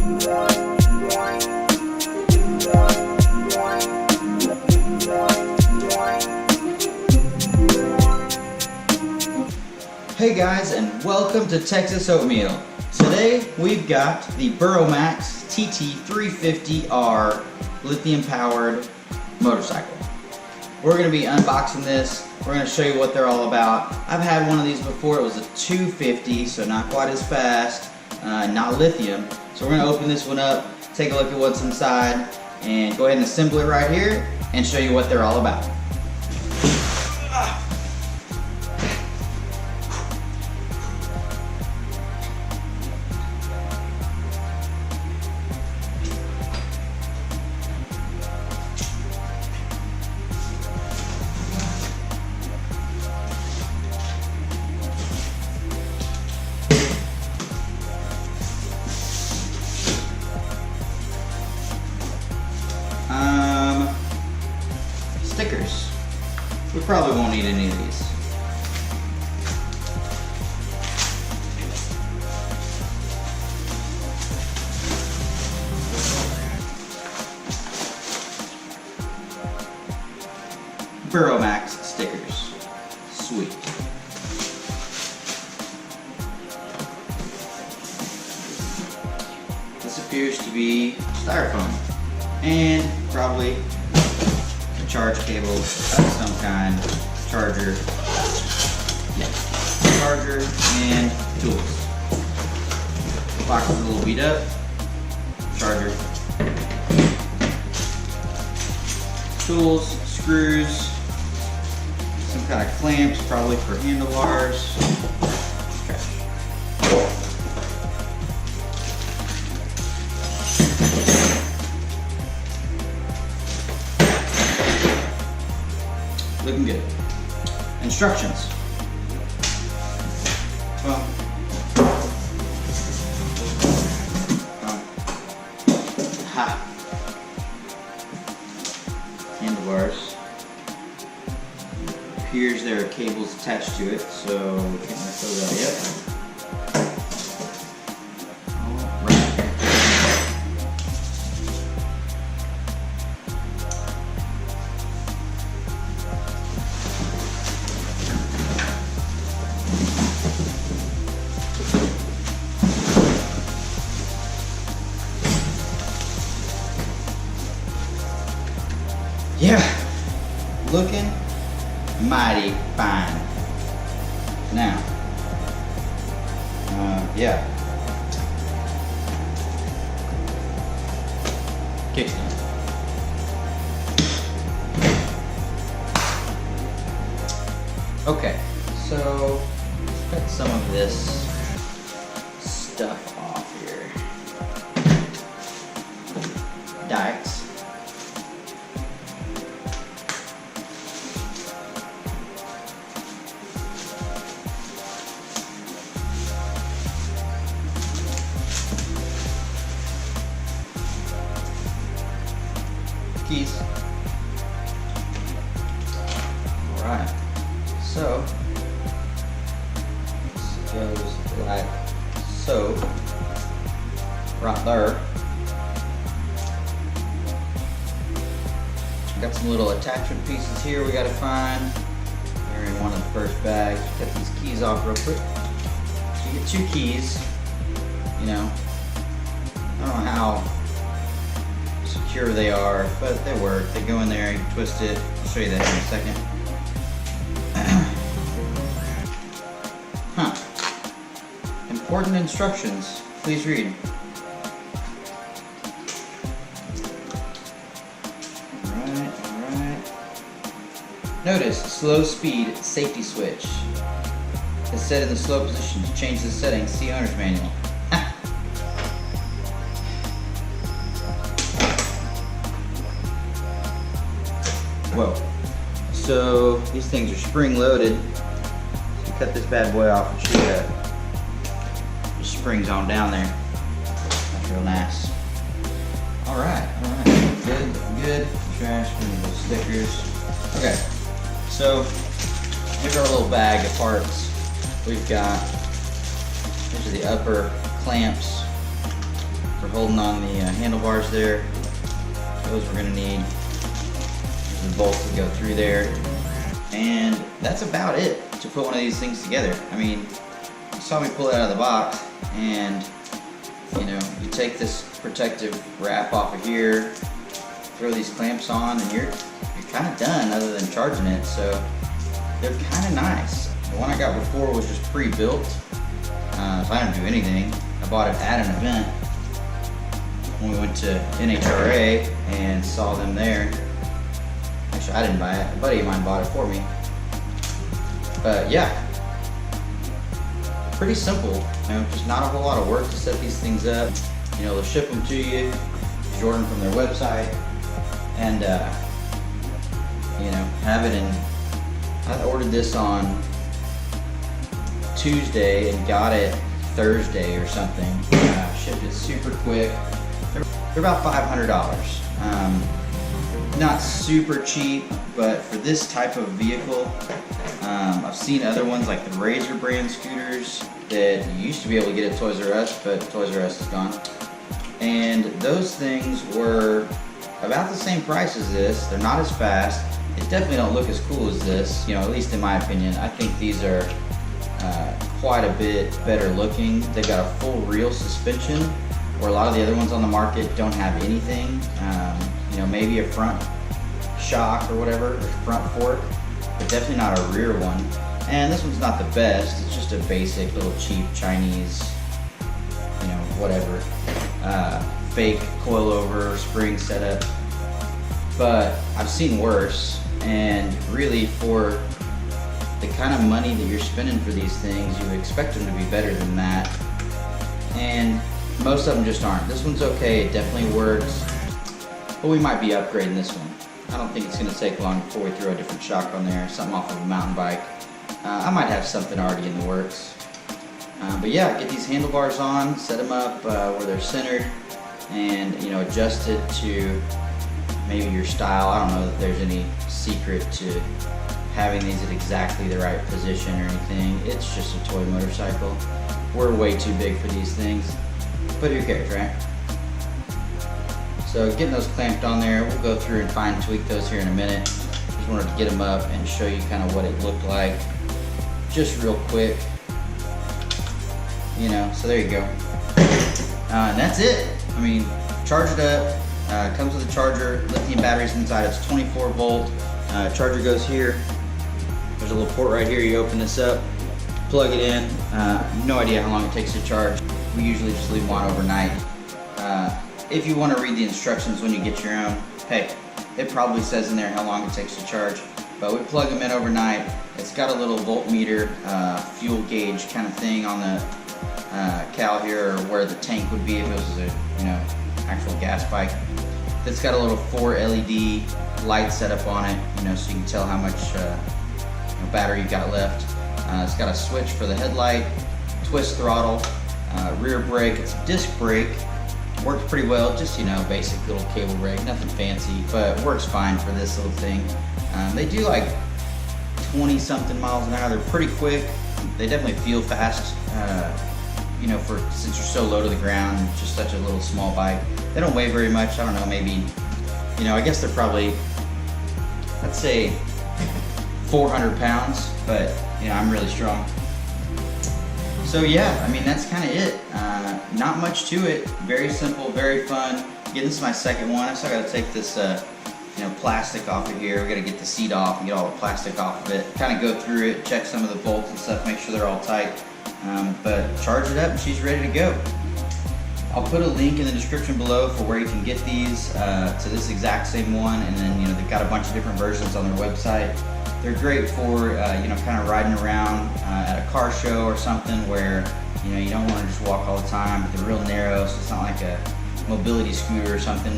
Hey guys, and welcome to Texas Oatmeal. Today we've got the Burromax TT350R lithium powered motorcycle. We're going to be unboxing this. We're going to show you what they're all about. I've had one of these before. It was a 250, so not quite as fast, not lithium. So we're going to open this one up, take a look at what's inside, and go ahead and assemble it right here and show you what they're all about. Stickers. We probably won't need any of these. Burromax stickers. Sweet. This appears to be styrofoam and probably charge cable of some kind, charger, charger and tools. Box is a little beat up, charger, tools, screws, some kind of clamps, probably for handlebars, trash. Looking good. Instructions. Handlebars. Appears there are cables attached to it, so we can't mess those out yet. Yeah, looking mighty fine. Now, yeah. Kickstand. Okay, so let's cut some of this stuff off here. Dikes. Keys. Alright, so this goes like so, right there. Got some little attachment pieces here we gotta find. They're in one of the first bags. Cut these keys off real quick. So you get two keys, you know, I don't know how secure they are, but they work. They go in there, you can twist it. I'll show you that in a second. Important instructions. Please read. Alright. Notice, slow speed safety switch is set in the slow position. To change the settings, see owner's manual. Whoa. So these things are spring loaded. So you cut this bad boy off and shoot it. The springs on down there. That's real nice. Alright. Good. Trash, we need those stickers. Okay. So here's our little bag of parts. We've got, these are the upper clamps for holding on the handlebars there. Those we're gonna need. There's the bolts that go through there. And that's about it to put one of these things together. I mean, you saw me pull it out of the box, and you know, you take this protective wrap off of here, throw these clamps on, and you're kind of done other than charging it. So they're kind of nice. The one I got before was just pre-built, so I didn't do anything. I bought it at an event when we went to NHRA and saw them there. Actually, I didn't buy it. A buddy of mine bought it for me. But yeah, pretty simple. You know, just not a whole lot of work to set these things up. You know, they'll ship them to you. You order them from their website, and you know, have it in. I ordered this on Tuesday and got it Thursday or something. Shipped it super quick. They're about $500. Not super cheap, but for this type of vehicle, I've seen other ones like the Razor brand scooters that you used to be able to get at Toys R Us, but Toys R Us is gone. And those things were about the same price as this. They're not as fast. They definitely don't look as cool as this, you know, at least in my opinion. I think these are quite a bit better looking. They've got a full reel suspension, where a lot of the other ones on the market don't have anything. You know, maybe a front shock or whatever, or front fork, but definitely not a rear one. And this one's not the best. It's just a basic little cheap Chinese, you know, whatever, fake coilover spring setup. But I've seen worse, and really for the kind of money that you're spending for these things, you would expect them to be better than that. And most of them just aren't. This one's okay, it definitely works, but we might be upgrading this one. I don't think it's going to take long before we throw a different shock on there, something off of a mountain bike. I might have something already in the works. But yeah, get these handlebars on, set them up where they're centered, and you know, adjust it to maybe your style. I don't know that there's any secret to having these at exactly the right position or anything. It's just a toy motorcycle. We're way too big for these things, but who cares, right? So getting those clamped on there, we'll go through and fine tweak those here in a minute. Just wanted to get them up and show you kind of what it looked like, just real quick. You know, so there you go. And that's it. I mean, charge it up. Comes with a charger, lithium batteries inside. It's 24 volt. Charger goes here. There's a little port right here. You open this up, plug it in. No idea how long it takes to charge. We usually just leave one overnight. If you want to read the instructions when you get your own, hey, it probably says in there how long it takes to charge. But we plug them in overnight. It's got a little voltmeter, fuel gauge kind of thing on the cowl here, or where the tank would be if it was a, you know, actual gas bike. It's got a little 4 LED light setup on it, you know, so you can tell how much battery you got left. It's got a switch for the headlight, twist throttle, rear brake. It's a disc brake. Works pretty well, just, you know, basic little cable brake, nothing fancy, but works fine for this little thing. They do like 20 something miles an hour. They're pretty quick. They definitely feel fast, you know, since you're so low to the ground, and just such a little small bike. They don't weigh very much. I don't know, maybe, you know, I guess they're probably, let's say 400 pounds, but you know, I'm really strong. So yeah, I mean, that's kind of it. Not much to it. Very simple, very fun. Again, this is my second one. I still got to take this, you know, plastic off of here. We got to get the seat off and get all the plastic off of it. Kind of go through it, check some of the bolts and stuff, make sure they're all tight. But charge it up and she's ready to go. I'll put a link in the description below for where you can get these to this exact same one, and then, you know, they've got a bunch of different versions on their website. They're great for, you know, kind of riding around at a car show or something where, you know, you don't want to just walk all the time, but they're real narrow, so it's not like a mobility scooter or something.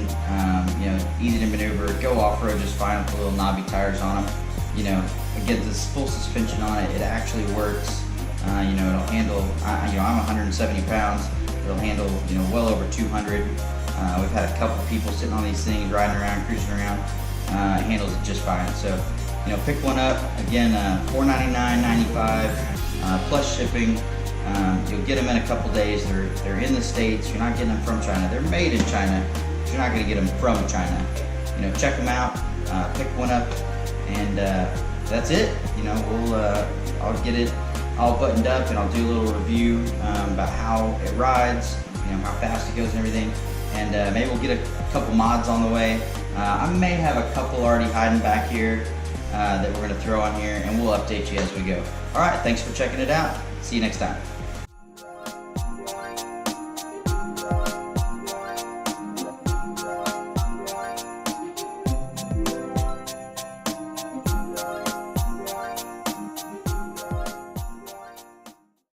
You know, easy to maneuver, go off-road just fine with the little knobby tires on them. You know, again, this full suspension on it, it actually works. You know, it'll handle, you know, I'm 170 pounds. It'll handle, you know, well over 200. We've had a couple people sitting on these things, riding around, cruising around. It handles it just fine. So, you know, pick one up. Again, $499.95 plus shipping. You'll get them in a couple days. They're in the States. You're not getting them from China. They're made in China, but you're not going to get them from China. You know, check them out, pick one up, and that's it. You know, I'll get it all buttoned up, and I'll do a little review about how it rides, you know, how fast it goes and everything, and maybe we'll get a couple mods on the way. I may have a couple already hiding back here that we're going to throw on here, and we'll update you as we go. All right, thanks for checking it out. See you next time.